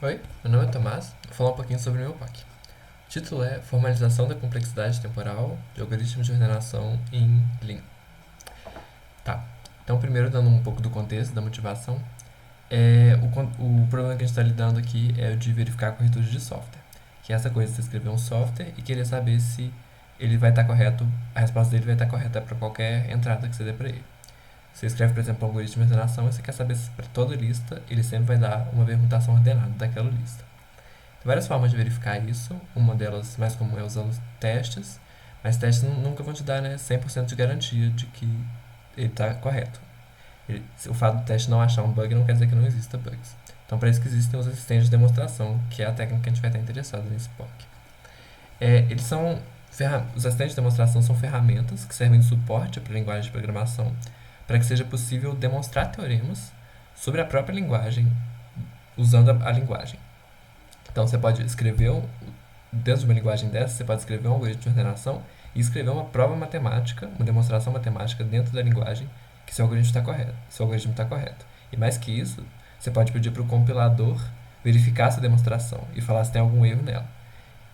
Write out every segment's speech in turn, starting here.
Oi, meu nome é Tomás, vou falar um pouquinho sobre o meu POC. O título é Formalização da Complexidade Temporal de Algoritmos de Ordenação em Lean. Tá, então primeiro dando um pouco do contexto, da motivação, o problema que a gente está lidando aqui é o de verificar a corretude de software, que é essa coisa de você escrever um software e querer saber se ele vai estar correto, a resposta dele vai estar correta para qualquer entrada que você dê para ele. Você escreve, por exemplo, um algoritmo de ordenação e você quer saber se para toda lista ele sempre vai dar uma permutação ordenada daquela lista. Tem várias formas de verificar isso. Uma delas mais comum é usando testes, mas testes nunca vão te dar, né, 100% de garantia de que ele está correto. O fato do teste não achar um bug não quer dizer que não exista bugs. Então, para isso que existem os assistentes de demonstração, que é a técnica que a gente vai estar interessado nesse POC. Eles são os assistentes de demonstração são ferramentas que servem de suporte para a linguagem de programação para que seja possível demonstrar teoremas sobre a própria linguagem usando a linguagem. Então você pode escrever, dentro de uma linguagem dessa, você pode escrever um algoritmo de ordenação e escrever uma prova matemática, uma demonstração matemática dentro da linguagem que seu algoritmo está correto. Seu algoritmo está correto. E mais que isso, você pode pedir para o compilador verificar essa demonstração e falar se tem algum erro nela.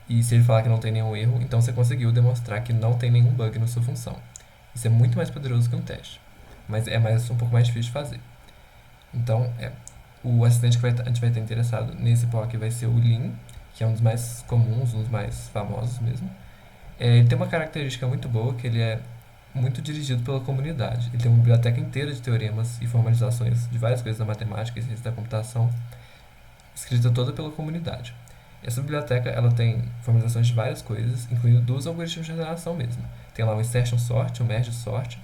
E se ele falar que não tem nenhum erro, então você conseguiu demonstrar que não tem nenhum bug na sua função. Isso é muito mais poderoso que um teste, mas é um pouco mais difícil de fazer. Então, o assistente que a gente vai estar interessado nesse POC vai ser o Lean, que é um dos mais comuns, um dos mais famosos mesmo. Ele tem uma característica muito boa, que ele é muito dirigido pela comunidade. Ele tem uma biblioteca inteira de teoremas e formalizações de várias coisas da matemática e ciência da computação, escrita toda pela comunidade. Essa biblioteca ela tem formalizações de várias coisas, incluindo dos algoritmos de ordenação mesmo. Tem lá o insertion sort, o merge sort,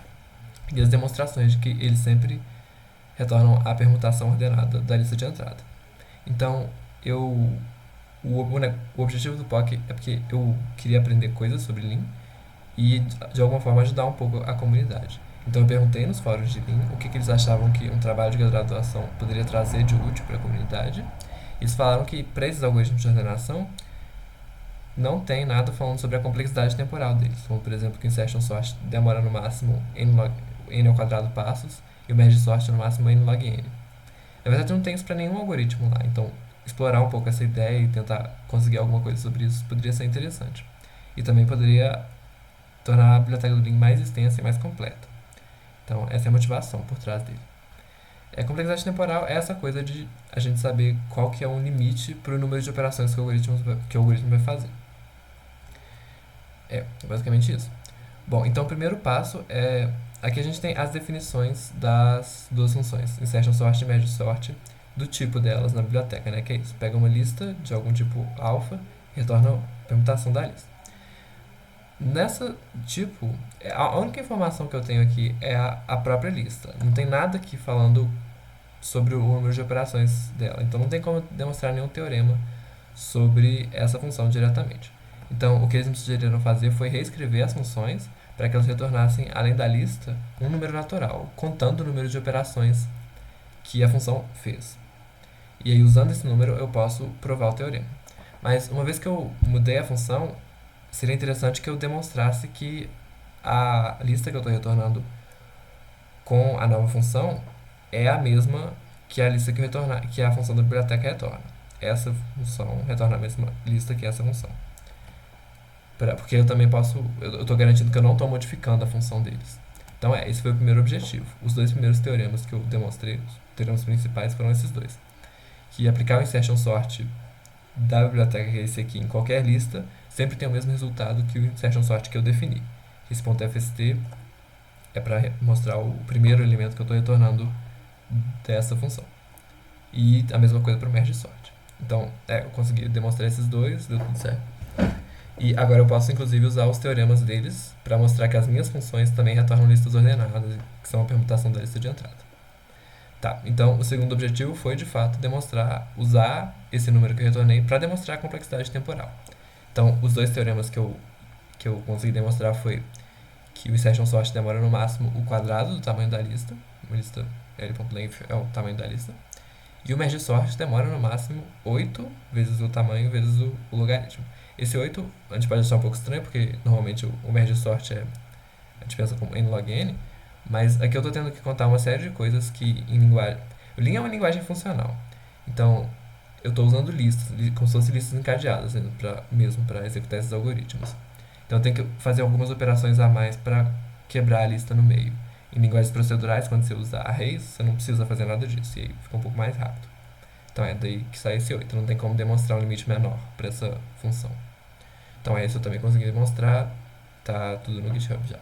e as demonstrações de que eles sempre retornam a permutação ordenada da lista de entrada. Então, o objetivo do POC é porque eu queria aprender coisas sobre Lean e, de alguma forma, ajudar um pouco a comunidade. Então, eu perguntei nos fóruns de Lean o que eles achavam que um trabalho de graduação poderia trazer de útil para a comunidade. Eles falaram que, para esses algoritmos de ordenação, não tem nada falando sobre a complexidade temporal deles, como, por exemplo, que o insertion sort demora no máximo n ao quadrado passos e o merge sort no máximo n log n. Na verdade, não tem isso para nenhum algoritmo lá, então explorar um pouco essa ideia e tentar conseguir alguma coisa sobre isso poderia ser interessante. E também poderia tornar a biblioteca do Lean mais extensa e mais completa. Então, essa é a motivação por trás dele. A complexidade temporal é essa coisa de a gente saber qual que é um limite para o número de operações que o algoritmo vai fazer. É basicamente isso. Bom, então o primeiro passo é... Aqui a gente tem as definições das duas funções, insertion sort e merge sort, do tipo delas na biblioteca, né? Que é isso, pega uma lista de algum tipo alfa e retorna a permutação da lista. Nessa tipo, a única informação que eu tenho aqui é a própria lista. Não tem nada aqui falando sobre o número de operações dela. Então não tem como demonstrar nenhum teorema sobre essa função diretamente. Então o que eles me sugeriram fazer foi reescrever as funções para que elas retornassem, além da lista, um número natural, contando o número de operações que a função fez. E aí, usando esse número, eu posso provar o teorema. Mas, uma vez que eu mudei a função, seria interessante que eu demonstrasse que a lista que eu estou retornando com a nova função é a mesma que a lista que a função da biblioteca retorna. Essa função retorna a mesma lista que essa função. Porque eu também posso, eu estou garantindo que eu não estou modificando a função deles. Então, esse foi o primeiro objetivo. Os dois primeiros teoremas que eu demonstrei, os teoremas principais, foram esses dois. Que aplicar o insertion sort da biblioteca, que é esse aqui, em qualquer lista, sempre tem o mesmo resultado que o insertion sort que eu defini. Esse ponto .fst é para mostrar o primeiro elemento que eu estou retornando dessa função. E a mesma coisa para o merge sort. Então, eu consegui demonstrar esses dois, deu tudo certo. E agora eu posso, inclusive, usar os teoremas deles para mostrar que as minhas funções também retornam listas ordenadas, que são a permutação da lista de entrada. Tá, então o segundo objetivo foi, de fato, usar esse número que eu retornei para demonstrar a complexidade temporal. Então, os dois teoremas que eu consegui demonstrar foi que o insertion sort demora no máximo o quadrado do tamanho da lista, uma lista l.length é o tamanho da lista, e o merge sort demora no máximo 8 vezes o tamanho vezes o logaritmo. Esse 8 a gente pode achar um pouco estranho, porque normalmente o merge sort a gente pensa como n log n, mas aqui eu estou tendo que contar uma série de coisas que em linguagem... O Lean é uma linguagem funcional, então eu estou usando listas, como se fossem listas encadeadas, né, mesmo para executar esses algoritmos. Então eu tenho que fazer algumas operações a mais para quebrar a lista no meio. Em linguagens procedurais, quando você usa arrays, você não precisa fazer nada disso, e aí fica um pouco mais rápido. Então é daí que sai esse 8. Não tem como demonstrar um limite menor para essa função. Então esse eu também consegui demonstrar, tá tudo no GitHub já.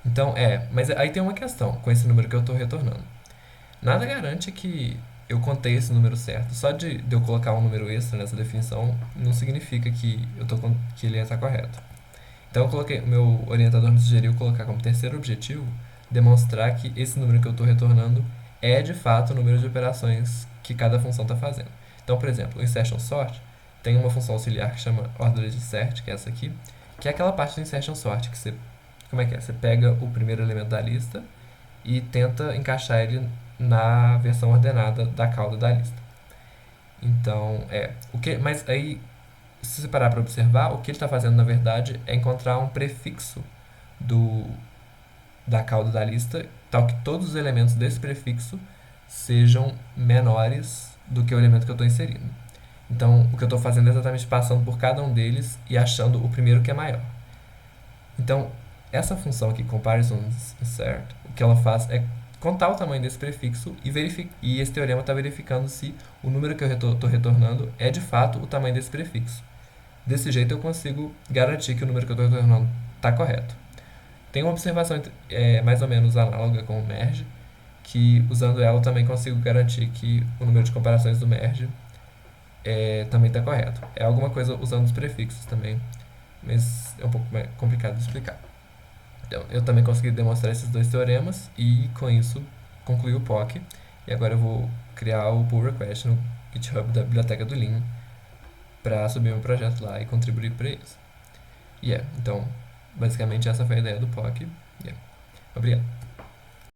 Então mas aí tem uma questão com esse número que eu estou retornando. Nada garante que eu contei esse número certo. Só de eu colocar um número extra nessa definição não significa que que ele está correto. Então eu coloquei, o meu orientador me sugeriu colocar como terceiro objetivo demonstrar que esse número que eu estou retornando é de fato o número de operações que cada função está fazendo. Então, por exemplo, o insertion sort tem uma função auxiliar que chama ordered insert, que é essa aqui, que é aquela parte do insertion sort que você, como é que é? Você pega o primeiro elemento da lista e tenta encaixar ele na versão ordenada da cauda da lista. Então, mas aí, se você parar para observar, o que ele está fazendo na verdade é encontrar um prefixo do, da cauda da lista, tal que todos os elementos desse prefixo sejam menores do que o elemento que eu estou inserindo. Então, o que eu estou fazendo é exatamente passando por cada um deles e achando o primeiro que é maior. Então, essa função aqui, comparison insert, o que ela faz é contar o tamanho desse prefixo e esse teorema está verificando se o número que eu estou retornando é de fato o tamanho desse prefixo. Desse jeito eu consigo garantir que o número que eu estou retornando está correto. Tem uma observação mais ou menos análoga com o merge, que usando ela eu também consigo garantir que o número de comparações do merge também está correto. É alguma coisa usando os prefixos também, mas é um pouco mais complicado de explicar. Então, eu também consegui demonstrar esses dois teoremas e com isso concluí o POC. E agora eu vou criar o pull request no GitHub da biblioteca do Lean para subir meu projeto lá e contribuir para eles. Então, basicamente essa foi a ideia do POC. Obrigado.